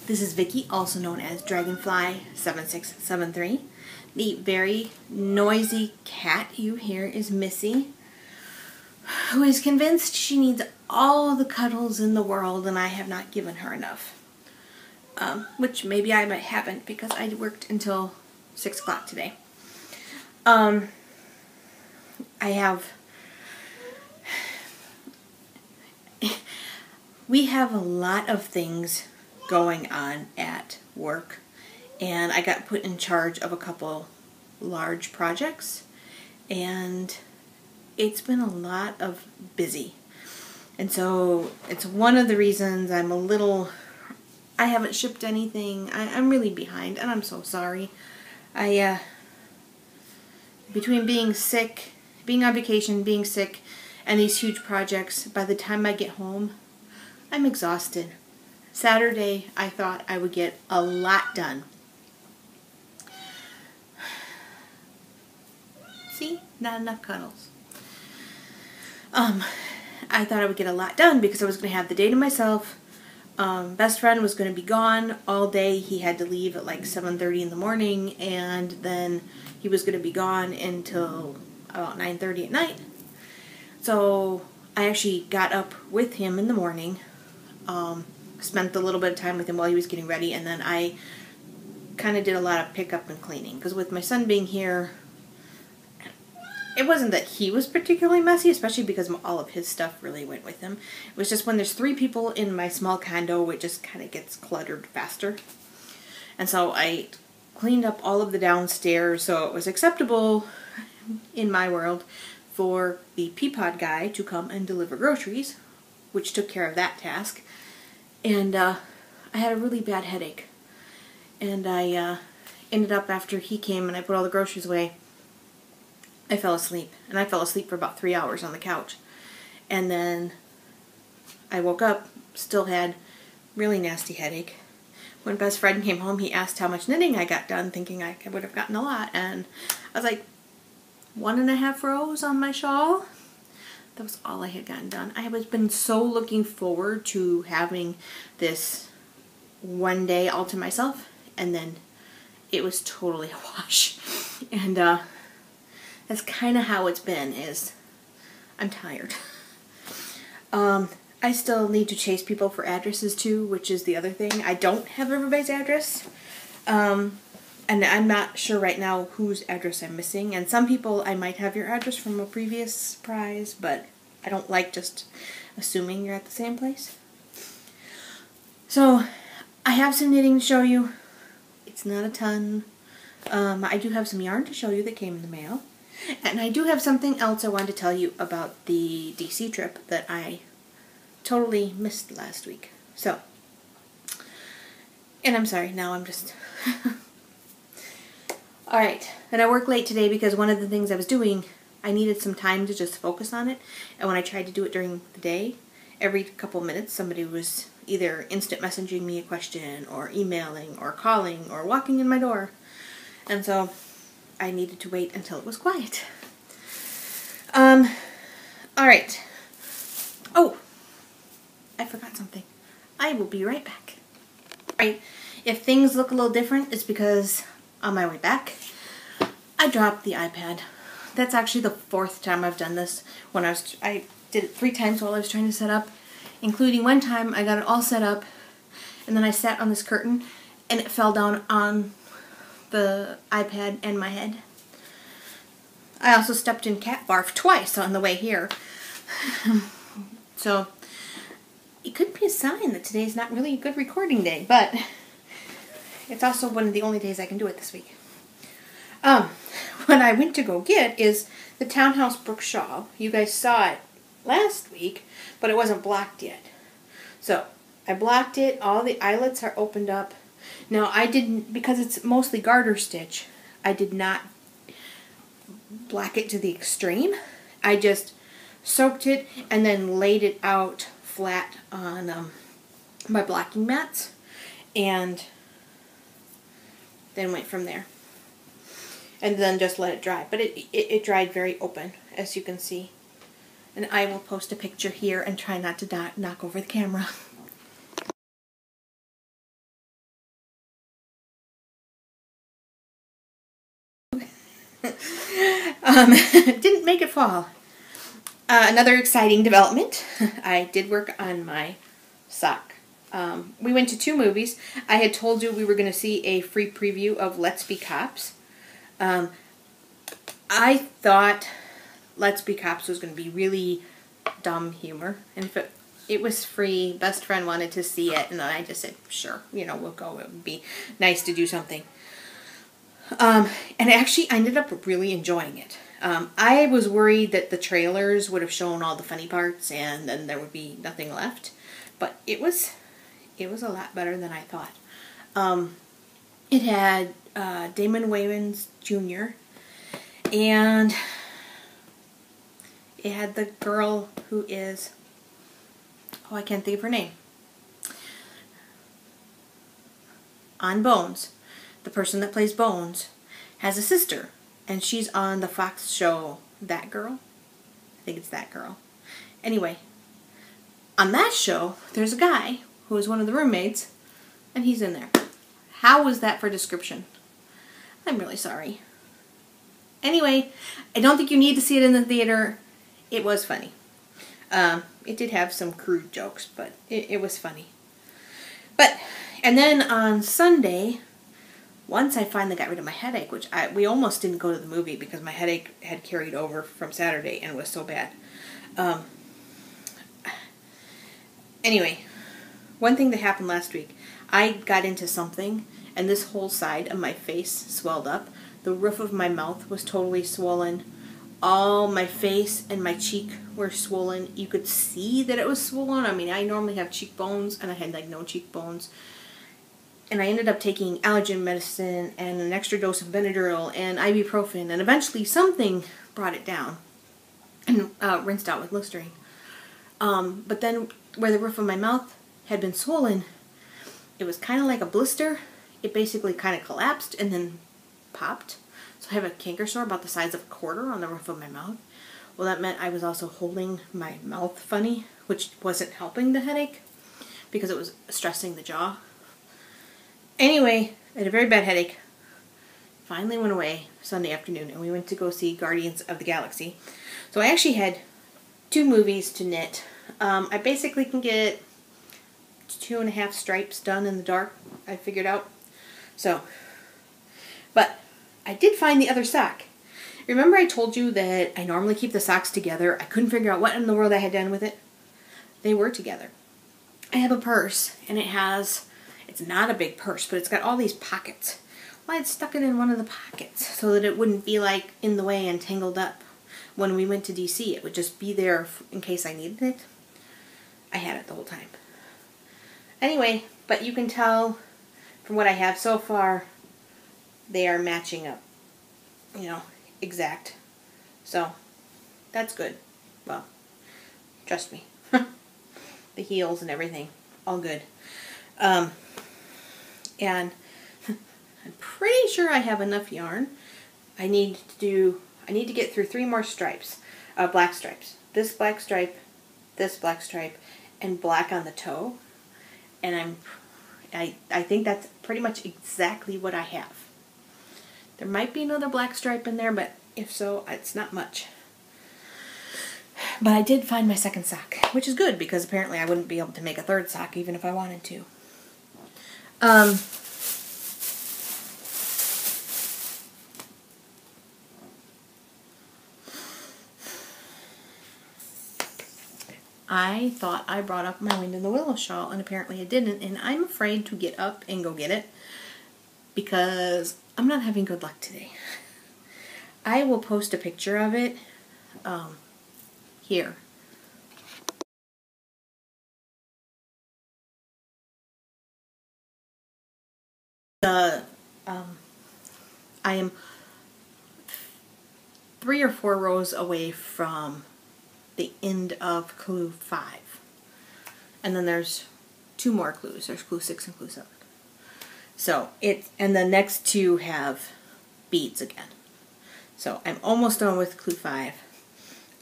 This is Vicky, also known as Dragonfly7673. The very noisy cat you hear is Missy, who is convinced she needs all the cuddles in the world and I have not given her enough. Which maybe I might haven't because I worked until 6 o'clock today. We have a lot of things going on at work, and I got put in charge of a couple large projects, and it's been a lot of busy. And so it's one of the reasons I haven't shipped anything. I'm really behind, and I'm so sorry. Between being sick, being on vacation, being sick, and these huge projects, by the time I get home, I'm exhausted. Saturday, I thought I would get a lot done. See? Not enough cuddles. I thought I would get a lot done because I was going to have the day to myself. Best friend was going to be gone all day. He had to leave at like 7:30 in the morning, and then he was going to be gone until about 9:30 at night. So I actually got up with him in the morning, spent a little bit of time with him while he was getting ready, and then I kind of did a lot of pickup and cleaning, because with my son being here, it wasn't that he was particularly messy, especially because all of his stuff really went with him. It was just when there's 3 people in my small condo, it just kind of gets cluttered faster. And so I cleaned up all of the downstairs so it was acceptable in my world for the Peapod guy to come and deliver groceries, which took care of that task. And I had a really bad headache. And I ended up, after he came and I put all the groceries away, I fell asleep. And I fell asleep for about 3 hours on the couch. And then I woke up, still had really nasty headache. When best friend came home, he asked how much knitting I got done, thinking I would have gotten a lot. And I was like, 1.5 rows on my shawl. That was all I had gotten done. I have been so looking forward to having this one day all to myself, and then it was totally a wash. And that's kind of how it's been, is I'm tired. I still need to chase people for addresses too, which is the other thing. I don't have everybody's address. And I'm not sure right now whose address I'm missing. And some people, I might have your address from a previous prize, but I don't like just assuming you're at the same place. So, I have some knitting to show you. It's not a ton. I do have some yarn to show you that came in the mail. And I do have something else I wanted to tell you about the DC trip that I totally missed last week. So, and I'm sorry, now I'm just... Alright, and I worked late today because one of the things I was doing, I needed some time to just focus on it. And when I tried to do it during the day, every couple minutes somebody was either instant messaging me a question, or emailing, or calling, or walking in my door. And so I needed to wait until it was quiet. Alright. Oh, I forgot something. I will be right back. Alright, if things look a little different, it's because on my way back, I dropped the iPad. That's actually the 4th time I've done this. I did it 3 times while I was trying to set up, including one time I got it all set up, and then I sat on this curtain, and it fell down on the iPad and my head. I also stepped in cat barf twice on the way here. So, it could be a sign that today's not really a good recording day, but it's also one of the only days I can do it this week. What I went to go get is the Townhouse Brook shawl. You guys saw it last week, but it wasn't blocked yet. So, I blocked it. All the eyelets are opened up. Now, I didn't, because it's mostly garter stitch, I did not black it to the extreme. I just soaked it and then laid it out flat on my blocking mats, and then went from there. And then just let it dry. But it dried very open, as you can see. And I will post a picture here and try not to knock over the camera. Didn't make it fall. Another exciting development. I did work on my sock. We went to 2 movies. I had told you we were going to see a free preview of Let's Be Cops. I thought Let's Be Cops was going to be really dumb humor. And if it was free, best friend wanted to see it, and then I just said, sure, you know, we'll go. It would be nice to do something. And actually, I ended up really enjoying it. I was worried that the trailers would have shown all the funny parts and then there would be nothing left. But it was a lot better than I thought. It had Damon Wayans Jr. and it had the girl who is, oh, I can't think of her name, on Bones. The person that plays Bones has a sister, and she's on the Fox show That Girl. I think it's That Girl. Anyway, on that show, there's a guy who is one of the roommates, and he's in there. How was that for description? I'm really sorry. Anyway, I don't think you need to see it in the theater. It was funny. It did have some crude jokes, but it was funny. And then on Sunday, once I finally got rid of my headache, which we almost didn't go to the movie because my headache had carried over from Saturday and was so bad. Anyway, one thing that happened last week, I got into something and this whole side of my face swelled up. The roof of my mouth was totally swollen. All my face and my cheek were swollen. You could see that it was swollen. I mean, I normally have cheekbones and I had like no cheekbones. And I ended up taking allergen medicine and an extra dose of Benadryl and ibuprofen, and eventually something brought it down and rinsed out with Listerine. But then where the roof of my mouth had been swollen, it was kind of like a blister. It basically kind of collapsed and then popped. So I have a canker sore about the size of a quarter on the roof of my mouth. Well, that meant I was also holding my mouth funny, which wasn't helping the headache because it was stressing the jaw. Anyway, I had a very bad headache. Finally went away Sunday afternoon, and we went to go see Guardians of the Galaxy. So I actually had 2 movies to knit. I basically can get 2.5 stripes done in the dark, I figured out. So, but I did find the other sock. Remember I told you that I normally keep the socks together? I couldn't figure out what in the world I had done with it. They were together. I have a purse, and it's not a big purse, but it's got all these pockets. Well, I had stuck it in one of the pockets so that it wouldn't be like in the way and tangled up. When we went to DC, it would just be there in case I needed it. I had it the whole time. Anyway, but you can tell from what I have so far, they are matching up. You know, exact. So, that's good. Well, trust me. The heels and everything, all good. And I'm pretty sure I have enough yarn. I need to get through 3 more stripes, black stripes. This black stripe, and black on the toe. And I think that's pretty much exactly what I have. There might be another black stripe in there, but if so, it's not much. But I did find my second sock, which is good because apparently I wouldn't be able to make a third sock even if I wanted to. I thought I brought up my Wind in the Willow shawl, and apparently I didn't, and I'm afraid to get up and go get it because I'm not having good luck today. I will post a picture of it here. I am 3 or 4 rows away from the end of clue 5. And then there's 2 more clues. There's clue 6 and clue 7. So and the next 2 have beads again. So I'm almost done with clue 5.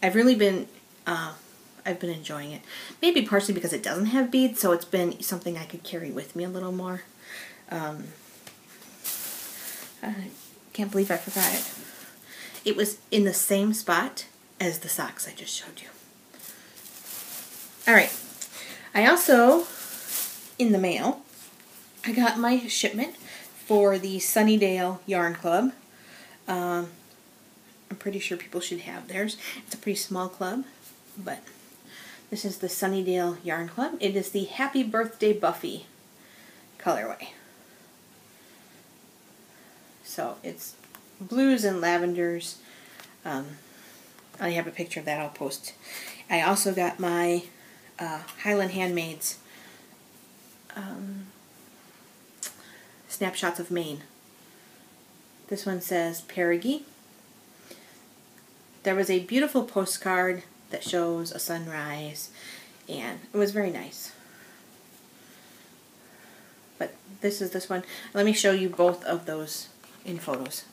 I've really been, I've been enjoying it. Maybe partially because it doesn't have beads, so it's been something I could carry with me a little more. I can't believe I forgot it. It was in the same spot as the socks I just showed you. Alright, I also, in the mail, I got my shipment for the Sunnydale Yarn Club. I'm pretty sure people should have theirs. It's a pretty small club, but this is the Sunnydale Yarn Club. It is the Happy Birthday Buffy colorway. So it's blues and lavenders. I have a picture of that I'll post. I also got my Highland Handmaids Snapshots of Maine. This one says Perigee. There was a beautiful postcard that shows a sunrise, and it was very nice. But this is this one. Let me show you both of those in photos.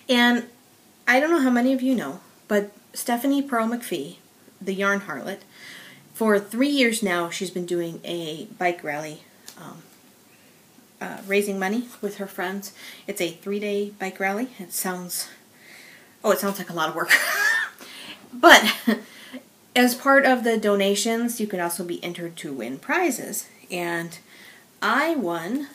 And I don't know how many of you know, but Stephanie Pearl McPhee, the Yarn Harlot, for 3 years now she's been doing a bike rally, raising money with her friends. It's a 3-day bike rally. It sounds like a lot of work. But as part of the donations, you can also be entered to win prizes. And I won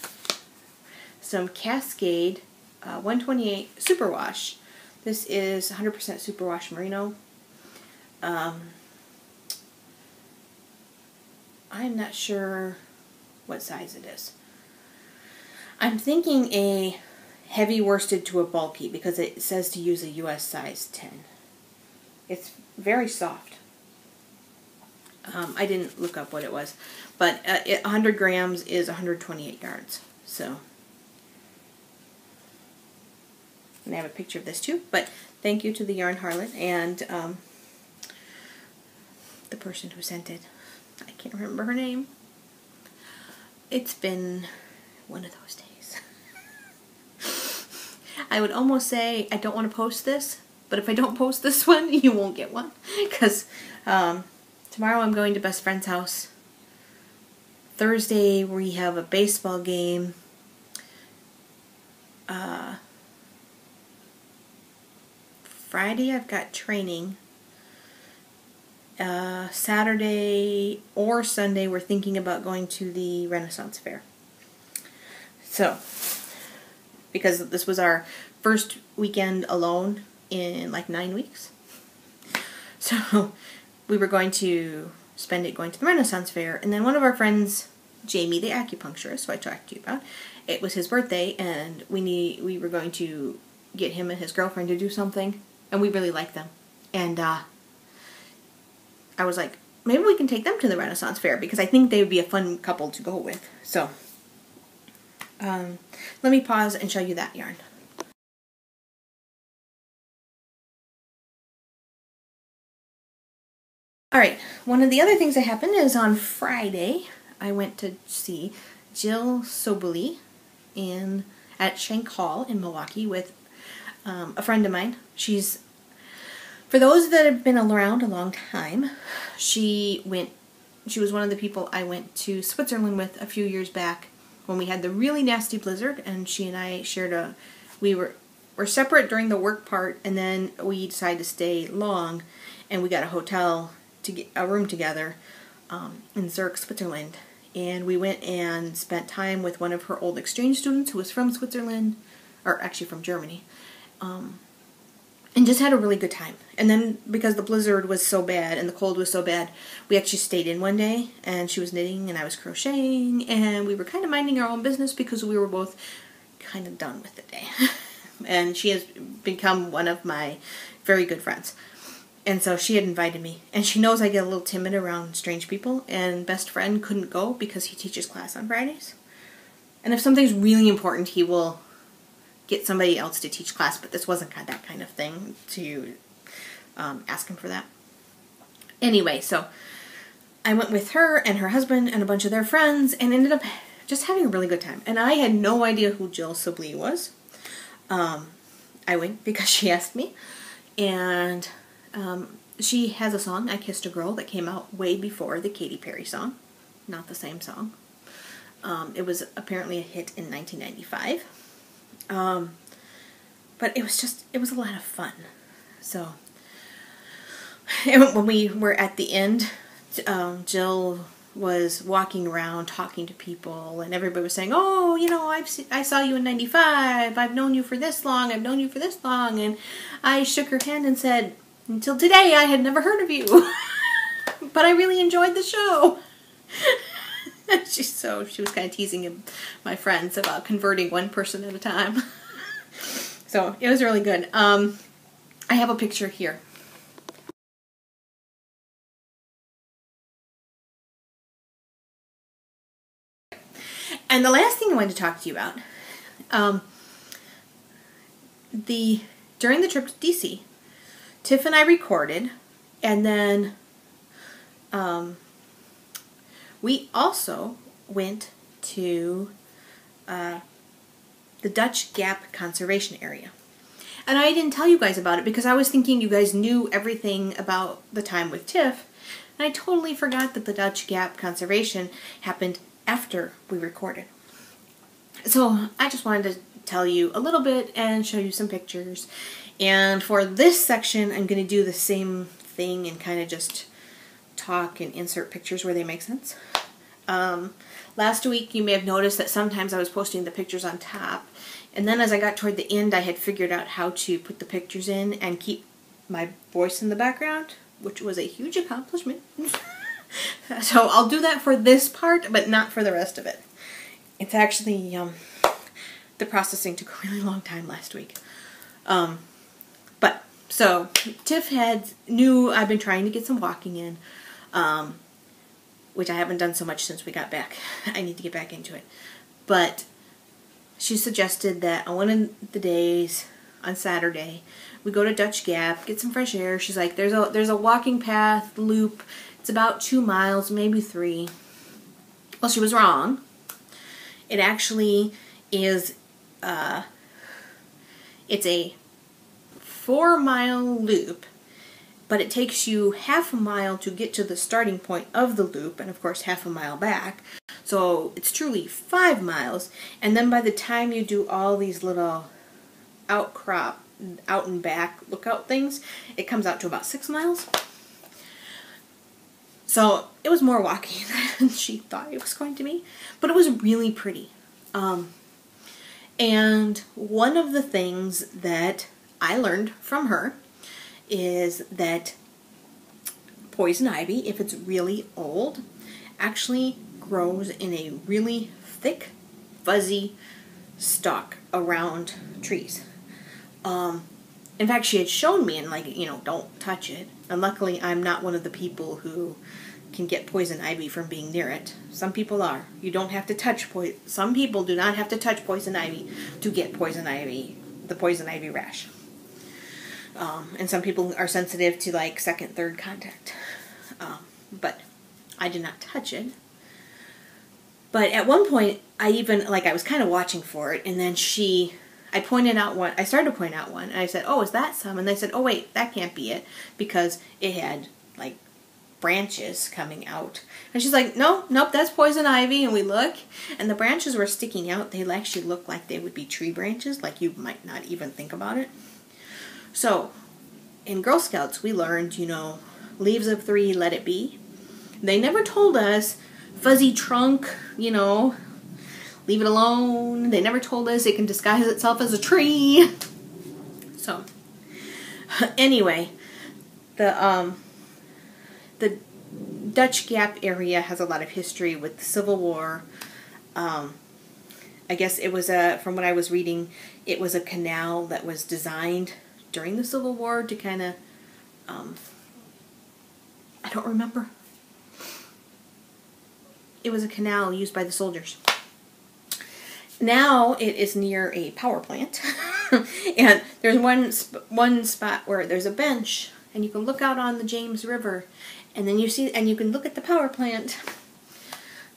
some Cascade 128 Superwash. This is 100% Superwash Merino. I'm not sure what size it is. I'm thinking a heavy worsted to a bulky because it says to use a US size 10. It's very soft. I didn't look up what it was, but 100 grams is 128 yards. So, and I have a picture of this too. But thank you to the Yarn Harlot and the person who sent it. I can't remember her name. It's been one of those days. I would almost say I don't want to post this, but if I don't post this one, you won't get one. Because tomorrow I'm going to best friend's house. Thursday we have a baseball game. Friday I've got training. Saturday or Sunday we're thinking about going to the Renaissance Fair. So, because this was our first weekend alone in like 9 weeks. So, we were going to spend it going to the Renaissance Fair, and then one of our friends, Jamie the acupuncturist, who I talked to you about, it was his birthday, and we were going to get him and his girlfriend to do something, and we really liked them. And I was like, maybe we can take them to the Renaissance Fair, because I think they would be a fun couple to go with. So, let me pause and show you that yarn. Alright, one of the other things that happened is on Friday, I went to see Jill Sobely at Shank Hall in Milwaukee with a friend of mine. For those that have been around a long time, she was one of the people I went to Switzerland with a few years back when we had the really nasty blizzard, and she and I shared we were separate during the work part, and then we decided to stay long, and we got a hotel to get a room together in Zurich, Switzerland. And we went and spent time with one of her old exchange students who was from Switzerland, or actually from Germany. And just had a really good time. And then, because the blizzard was so bad and the cold was so bad, we actually stayed in one day, and she was knitting and I was crocheting, and we were kind of minding our own business because we were both kind of done with the day. And she has become one of my very good friends. And so she had invited me, and she knows I get a little timid around strange people, and best friend couldn't go because he teaches class on Fridays. And if something's really important, he will get somebody else to teach class, but this wasn't that kind of thing to ask him for that. Anyway, so I went with her and her husband and a bunch of their friends and ended up just having a really good time. And I had no idea who Jill Sobely was. I went because she asked me, and she has a song, I Kissed a Girl, that came out way before the Katy Perry song. Not the same song. It was apparently a hit in 1995. But it was a lot of fun. So, when we were at the end, Jill was walking around talking to people, and everybody was saying, oh, you know, I saw you in 95, I've known you for this long, I've known you for this long, and I shook her hand and said, until today I had never heard of you, but I really enjoyed the show. She was kind of teasing my friends about converting one person at a time. So it was really good. I have a picture here. And the last thing I wanted to talk to you about, during the trip to DC, Tiff and I recorded, and then we also went to the Dutch Gap Conservation Area. And I didn't tell you guys about it because I was thinking you guys knew everything about the time with Tiff, and I totally forgot that the Dutch Gap Conservation happened after we recorded. So I just wanted to tell you a little bit and show you some pictures. And for this section, I'm going to do the same thing and kind of just talk and insert pictures where they make sense. Last week, you may have noticed that sometimes I was posting the pictures on top. And then as I got toward the end, I had figured out how to put the pictures in and keep my voice in the background, which was a huge accomplishment. So I'll do that for this part, but not for the rest of it. It's actually, the processing took a really long time last week. So Tiff knew I've been trying to get some walking in, which I haven't done so much since we got back. I need to get back into it. But she suggested that on one of the days, on Saturday, we go to Dutch Gap, get some fresh air. She's like, there's a walking path, loop. It's about 2 miles, maybe 3. Well, she was wrong. It actually is, it's a 4-mile loop, but it takes you half a mile to get to the starting point of the loop, and of course half a mile back. So it's truly 5 miles, and then by the time you do all these little out and back lookout things, it comes out to about 6 miles. So it was more walking than she thought it was going to be, but it was really pretty. And one of the things that I learned from her is that poison ivy, if it's really old, actually grows in a really thick, fuzzy stalk around trees. In fact, she had shown me and don't touch it. And luckily, I'm not one of the people who can get poison ivy from being near it. Some people are. You don't have to touch some people do not have to touch poison ivy to get poison ivy, the poison ivy rash. And some people are sensitive to like second, third contact. But I did not touch it. But at one point, I was kind of watching for it, and then I started to point out one, and I said, oh, is that some? And they said, oh, wait, that can't be it, because it had, like, branches coming out. And she's like, nope, that's poison ivy, and we look, and the branches were sticking out. They actually looked like they would be tree branches, like you might not even think about it. So, in Girl Scouts, we learned, leaves of 3, let it be. They never told us, fuzzy trunk, leave it alone. They never told us it can disguise itself as a tree. So, anyway, the Dutch Gap area has a lot of history with the Civil War. I guess it was from what I was reading, it was a canal that was designed during the Civil War to kind of, I don't remember. It was a canal used by the soldiers. Now it is near a power plant, and there's one spot where there's a bench, and you can look out on the James River, and then you can look at the power plant.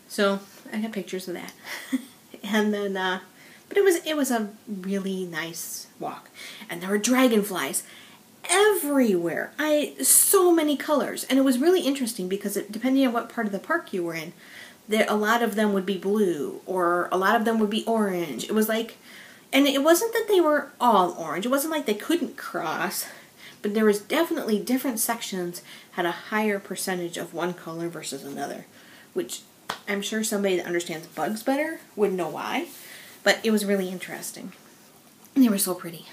So I got pictures of that, and then but it was a really nice walk, and there were dragonflies everywhere. So many colors. And it was really interesting because depending on what part of the park you were in, a lot of them would be blue or a lot of them would be orange. It was like, and it wasn't that they were all orange. It wasn't like they couldn't cross, but there was definitely different sections had a higher percentage of one color versus another, which I'm sure somebody that understands bugs better would know why, but it was really interesting. And they were so pretty.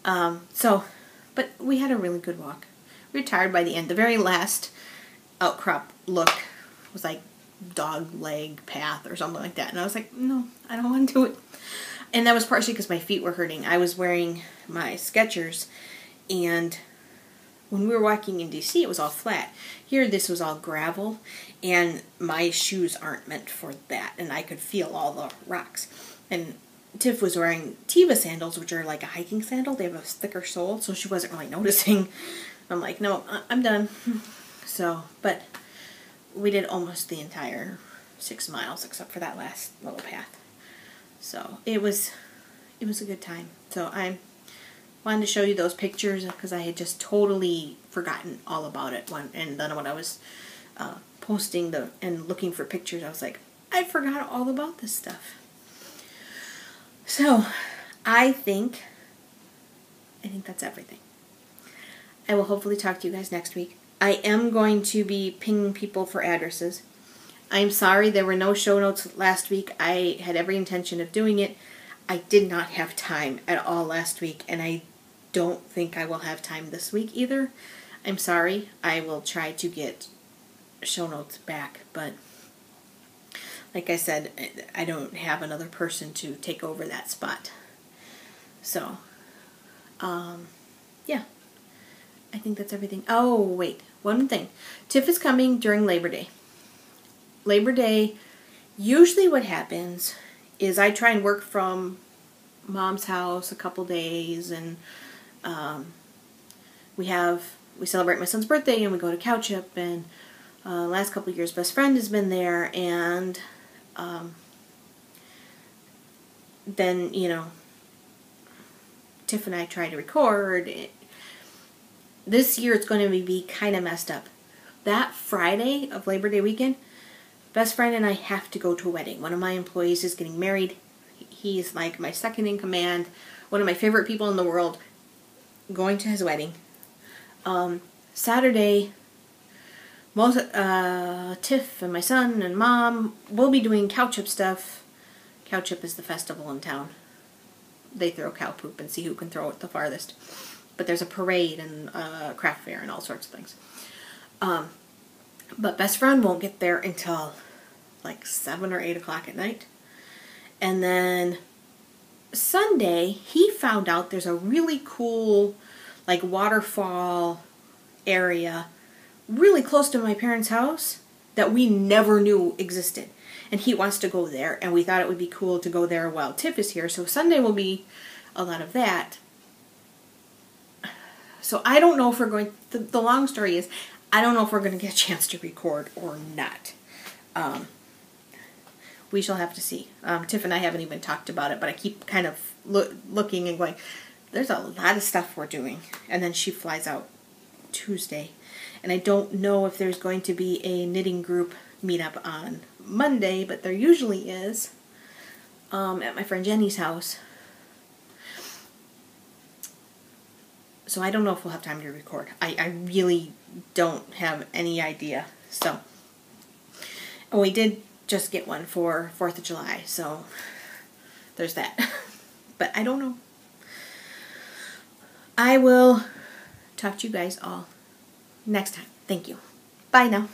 But we had a really good walk. We were tired by the end. The very last outcrop look was like dog leg path or something like that. And I was like, no, I don't want to do it. And that was partially because my feet were hurting. I was wearing my Skechers, and when we were walking in DC, it was all flat. Here, this was all gravel, and my shoes aren't meant for that, and I could feel all the rocks. And Tiff was wearing Tiva sandals, which are like a hiking sandal. They have a thicker sole, so she wasn't really noticing. I'm like, no, I'm done. So, but we did almost the entire 6 miles, except for that last little path. So it was a good time. So I wanted to show you those pictures because I had just totally forgotten all about it. And then when I was posting and looking for pictures, I was like, I forgot all about this stuff. So I think that's everything. I will hopefully talk to you guys next week. I am going to be pinging people for addresses. I'm sorry there were no show notes last week. I had every intention of doing it. I did not have time at all last week, and I don't think I will have time this week either. I'm sorry. I will try to get show notes back, but like I said, I don't have another person to take over that spot. So, yeah. I think that's everything. Oh, wait. One thing. Tiff is coming during Labor Day. Labor Day, usually what happens is I try and work from Mom's house a couple days, and we celebrate my son's birthday, and we go to Cowchip, and last couple of years best friend has been there, and then, Tiff and I try to record. This year it's going to be kind of messed up. That Friday of Labor Day weekend, best friend and I have to go to a wedding. One of my employees is getting married. He's like my second in command, one of my favorite people in the world, going to his wedding. Saturday, Tiff and my son and Mom will be doing Cowchip stuff. Cowchip is the festival in town. They throw cow poop and see who can throw it the farthest. But there's a parade and a craft fair and all sorts of things. But best friend won't get there until like 7 or 8 o'clock at night. And then Sunday, he found out there's a really cool like waterfall area really close to my parents' house that we never knew existed. And he wants to go there, and we thought it would be cool to go there while Tiff is here. So Sunday will be a lot of that. So I don't know if we're going, the long story is, I don't know if we're going to get a chance to record or not. We shall have to see. Tiff and I haven't even talked about it, but I keep kind of looking and going, there's a lot of stuff we're doing. And then she flies out Tuesday. And I don't know if there's going to be a knitting group meetup on Monday, but there usually is at my friend Jenny's house. So I don't know if we'll have time to record. I really don't have any idea. So, and we did just get one for 4th of July, so there's that. But I don't know. I will talk to you guys all next time. Thank you. Bye now.